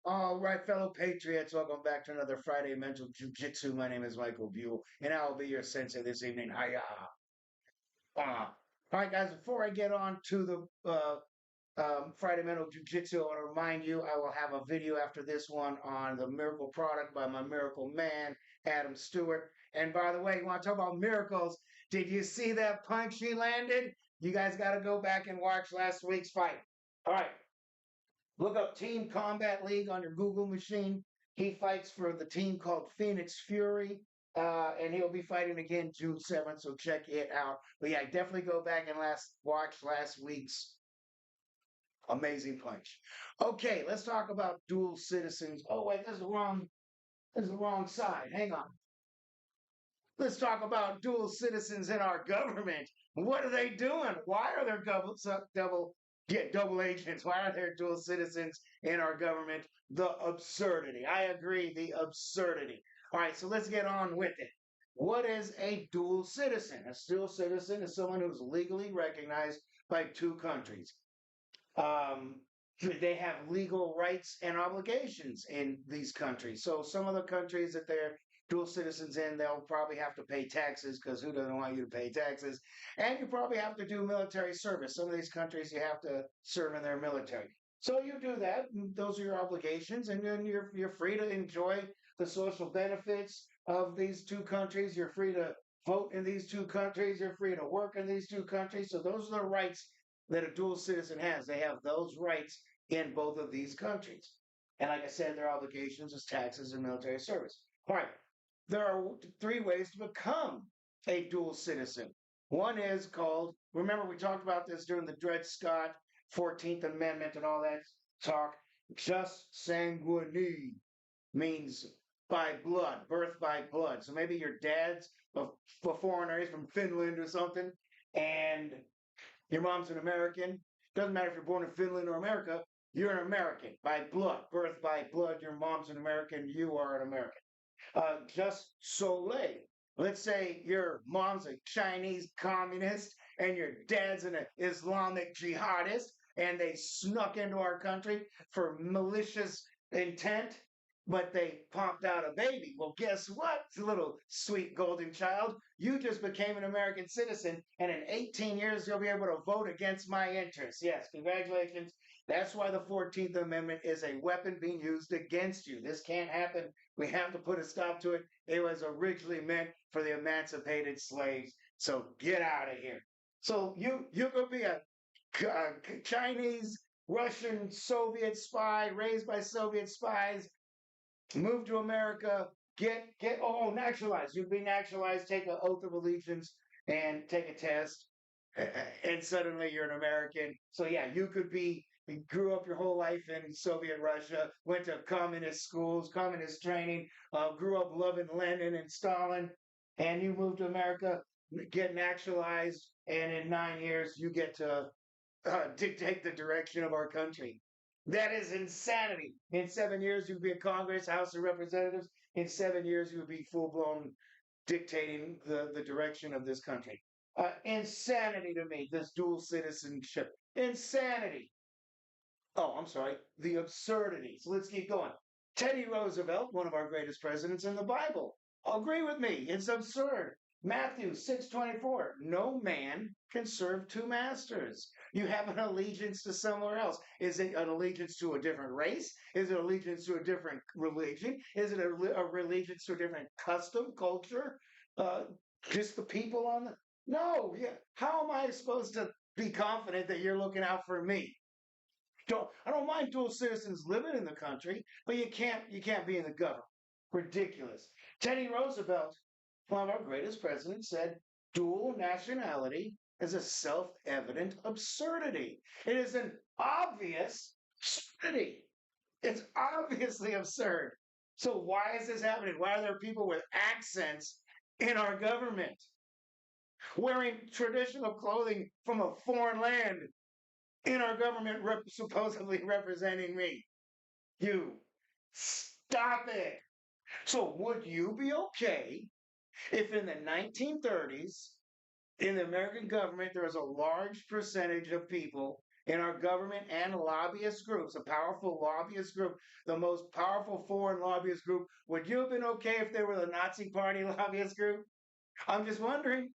All right, fellow patriots, welcome back to another Friday Mental Jiu Jitsu. My name is Michael Buell, and I will be your sensei this evening. Hiya! All right, guys, before I get on to the Friday Mental Jiu Jitsu, I want to remind you I will have a video after this one on the miracle product by my miracle man, Adam Stewart. And by the way, you want to talk about miracles? Did you see that punch he landed? You guys got to go back and watch last week's fight. All right. Look up Team Combat League on your Google machine. He fights for the team called Phoenix Fury, and he'll be fighting again June 7th, so check it out. But yeah, definitely go back and watch last week's amazing punch. Okay, let's talk about dual citizens. Oh wait, this is the wrong side. Hang on. Let's talk about dual citizens in our government. What are they doing? Why are there double agents? Why are there dual citizens in our government? The absurdity. I agree, the absurdity. All right, so let's get on with it. What is a dual citizen? A dual citizen is someone who's legally recognized by two countries. Um, they have legal rights and obligations in these countries. So some of the countries that they're dual citizens in, they'll probably have to pay taxes because who doesn't want you to pay taxes? And you probably have to do military service. Some of these countries you have to serve in their military. So you do that. Those are your obligations, and then you're free to enjoy the social benefits of these two countries. You're free to vote in these two countries. You're free to work in these two countries. So those are the rights that a dual citizen has. They have those rights in both of these countries. And like I said, their obligations is taxes and military service. All right. There are three ways to become a dual citizen. One is called, remember, we talked about this during the Dred Scott 14th Amendment and all that talk. Jus sanguinii means by blood, birth by blood. So maybe your dad's a foreigner, he's from Finland or something, and your mom's an American. Doesn't matter if you're born in Finland or America, you're an American by blood, birth by blood. Your mom's an American, you are an American. Just Soleil. Let's say your mom's a Chinese communist and your dad's an Islamic jihadist, and they snuck into our country for malicious intent, but they popped out a baby. Well, guess what, little sweet golden child? You just became an American citizen, and in 18 years, you'll be able to vote against my interests. Yes, congratulations. That's why the 14th Amendment is a weapon being used against you. This can't happen. We have to put a stop to it. It was originally meant for the emancipated slaves. So get out of here. So you could be a Chinese, Russian, Soviet spy raised by Soviet spies, move to America, get naturalized. You'd be naturalized, take an oath of allegiance, and take a test, and suddenly you're an American. So yeah, you grew up your whole life in Soviet Russia, went to communist schools, communist training, grew up loving Lenin and Stalin, and you moved to America, get naturalized, and in 9 years you get to dictate the direction of our country. That is insanity. In 7 years, you would be in Congress, House of Representatives. In 7 years, you would be full blown dictating the direction of this country. Insanity to me, this dual citizenship. Insanity. Oh, I'm sorry, the absurdity. So let's keep going. Teddy Roosevelt, one of our greatest presidents in the Bible. Agree with me, it's absurd. Matthew 6:24. No man can serve two masters. You have an allegiance to somewhere else. Is it an allegiance to a different race? Is it allegiance to a different religion? Is it a allegiance to a different custom, culture? Uh, just the people on the. No, yeah. How am I supposed to be confident that you're looking out for me? I don't mind dual citizens living in the country, but you can't be in the government. Ridiculous. Teddy Roosevelt, one of our greatest presidents, said dual nationality is a self-evident absurdity. It is an obvious absurdity. It's obviously absurd. So why is this happening? Why are there people with accents in our government wearing traditional clothing from a foreign land in our government supposedly representing me? You stop it. So would you be okay if in the 1930s in the American government there was a large percentage of people in our government and lobbyist groups, a powerful lobbyist group, the most powerful foreign lobbyist group. Would you have been okay if they were the Nazi Party lobbyist group? I'm just wondering.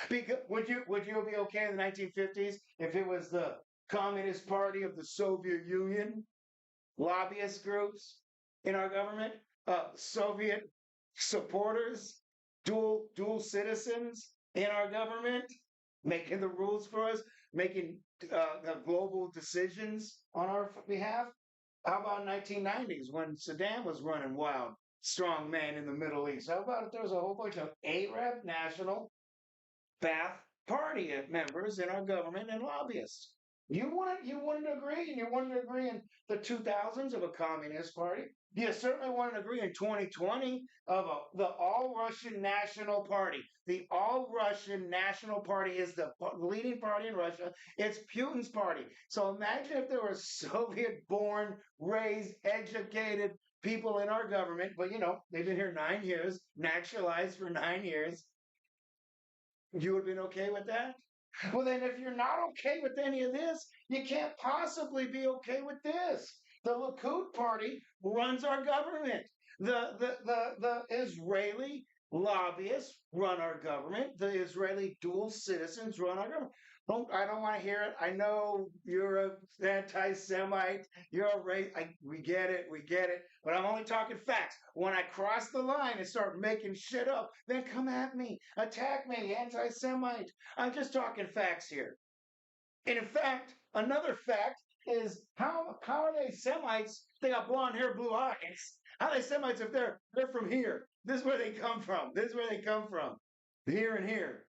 Because would you be okay in the 1950s if it was the Communist Party of the Soviet Union lobbyist groups in our government, Soviet supporters, dual citizens in our government, making the rules for us, making global decisions on our behalf? How about 1990s when Saddam was running wild, strong man in the Middle East? How about if there was a whole bunch of Arab national Ba'ath Party members in our government and lobbyists? You wouldn't agree, and you wouldn't agree in the 2000s of a communist party. You certainly wouldn't agree in 2020 of the All Russian National Party. The All Russian National Party is the leading party in Russia. It's Putin's party. So imagine if there were Soviet-born, raised, educated people in our government, but they've been here 9 years, naturalized for 9 years. You would have been okay with that? Well, then, if you're not okay with any of this, you can't possibly be okay with this. The Likud party runs our government. The Israeli lobbyists run our government. The Israeli dual citizens run our government. I don't want to hear it. I know you're an anti-Semite. You're a race. We get it. We get it. But I'm only talking facts. When I cross the line and start making shit up, then come at me, attack me, anti-Semite. I'm just talking facts here. And in fact, another fact is how are they Semites? They got blonde hair, blue eyes. How are they Semites if they're from here? This is where they come from. This is where they come from. Here and here.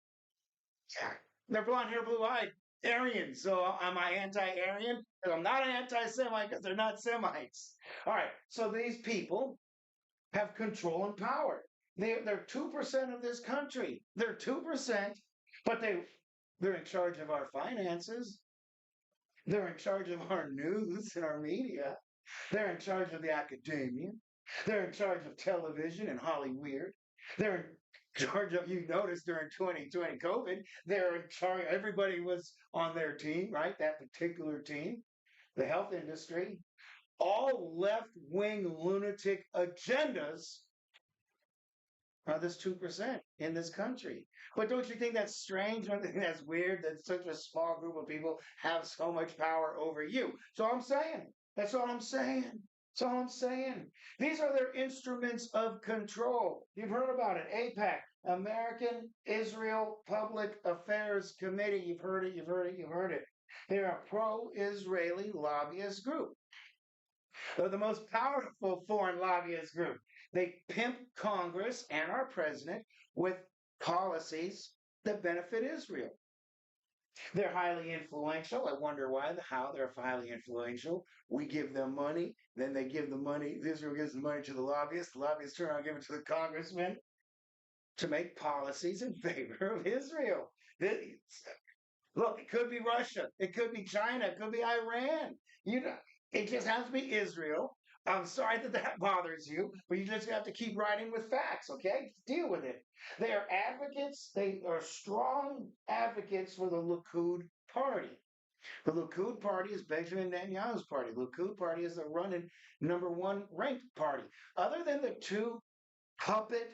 Yeah. They're blonde hair, blue eyed Aryans. So am I anti-Aryan? I'm not an anti-Semite because they're not Semites. All right. So these people have control and power. They're 2% of this country. They're 2%, but they're in charge of our finances. They're in charge of our news and our media. They're in charge of the academia. They're in charge of television and Hollywood. They're in charge of, you noticed during 2020 COVID, they're in charge, everybody was on their team, right? That particular team, the health industry, all left-wing lunatic agendas are this 2% in this country. But don't you think that's strange? Don't you think that's weird that such a small group of people have so much power over you? So I'm saying, that's all I'm saying. That's all I'm saying. These are their instruments of control. You've heard about it. APAC, American Israel Public Affairs Committee. You've heard it, you've heard it, you've heard it. They're a pro-Israeli lobbyist group. They're the most powerful foreign lobbyist group. They pimp Congress and our president with policies that benefit Israel. They're highly influential. I wonder how they're highly influential. We give them money, then they give the money. Israel gives the money to the lobbyists. The lobbyists turn around and give it to the congressmen to make policies in favor of Israel. Look, it could be Russia, it could be China, it could be Iran. It just has to be Israel. I'm sorry that bothers you, but you just have to keep writing with facts, okay? Deal with it. They are advocates, they are strong advocates for the Likud party. The Likud party is Benjamin Netanyahu's party. The Likud party is the running #1 ranked party. Other than the two puppet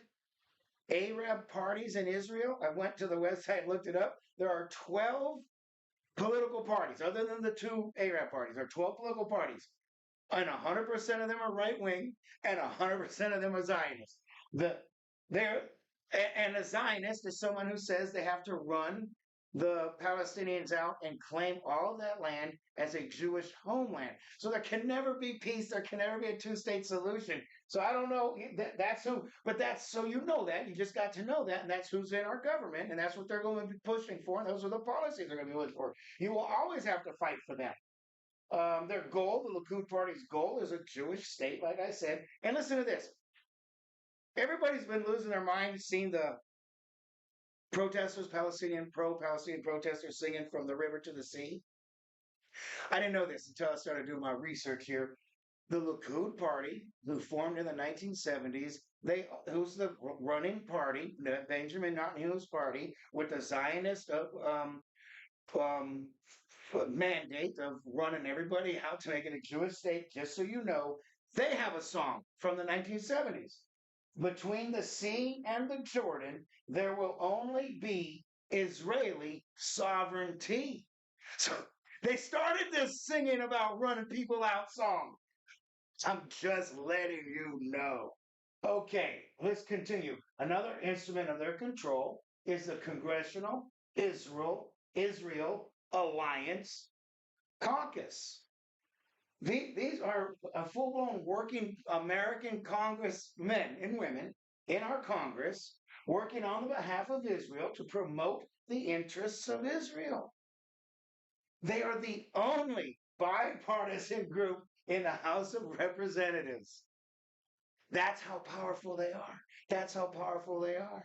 Arab parties in Israel, I went to the website, looked it up. There are 12 political parties, other than the two Arab parties. There are 12 political parties. And 100% of them are right wing, and 100% of them are Zionists. And a Zionist is someone who says they have to run the Palestinians out and claim all of that land as a Jewish homeland. So there can never be peace. There can never be a two-state solution. So I don't know. That's who. But that's so you know that. You just got to know that, and that's who's in our government, and that's what they're going to be pushing for. And those are the policies they're going to be pushing for. You will always have to fight for them. Their goal, the Likud party's goal, is a Jewish state, like I said. And listen to this. Everybody's been losing their mind seeing the protesters, pro-Palestinian protesters singing From the River to the Sea. I didn't know this until I started doing my research here. The Likud party, who formed in the 1970s, who's the running party, Benjamin Netanyahu's party, with the Zionist mandate of running everybody out to make it a Jewish state, just so you know, they have a song from the 1970s. Between the sea and the Jordan, there will only be Israeli sovereignty. So they started this singing about running people out song. I'm just letting you know. Okay, let's continue. Another instrument of their control is the Congressional Israel Alliance Caucus. These are full-blown working American congressmen and women in our Congress working on the behalf of Israel to promote the interests of Israel. They are the only bipartisan group in the House of Representatives. That's how powerful they are. That's how powerful they are.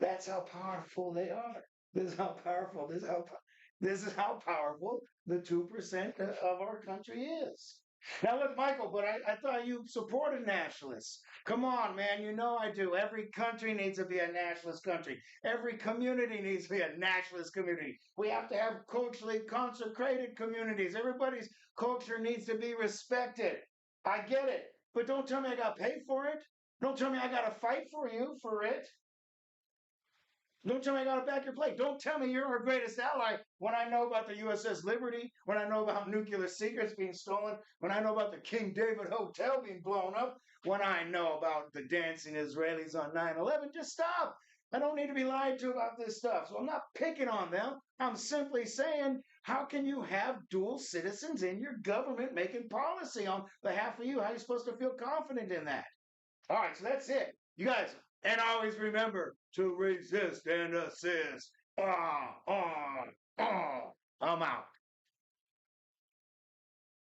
That's how powerful they are. This is how powerful. This is how powerful the 2% of our country is. Now look, Michael, but I thought you supported nationalists. Come on, man. You know I do. Every country needs to be a nationalist country. Every community needs to be a nationalist community. We have to have culturally consecrated communities. Everybody's culture needs to be respected. I get it. But don't tell me I got to pay for it. Don't tell me I got to fight for you for it. Don't tell me I got to back your plate. Don't tell me you're our greatest ally when I know about the USS Liberty, when I know about nuclear secrets being stolen, when I know about the King David Hotel being blown up, when I know about the dancing Israelis on 9/11. Just stop. I don't need to be lied to about this stuff. So I'm not picking on them. I'm simply saying, how can you have dual citizens in your government making policy on behalf of you? How are you supposed to feel confident in that? All right, so that's it. You guys, and always remember to resist and assist. I'm out.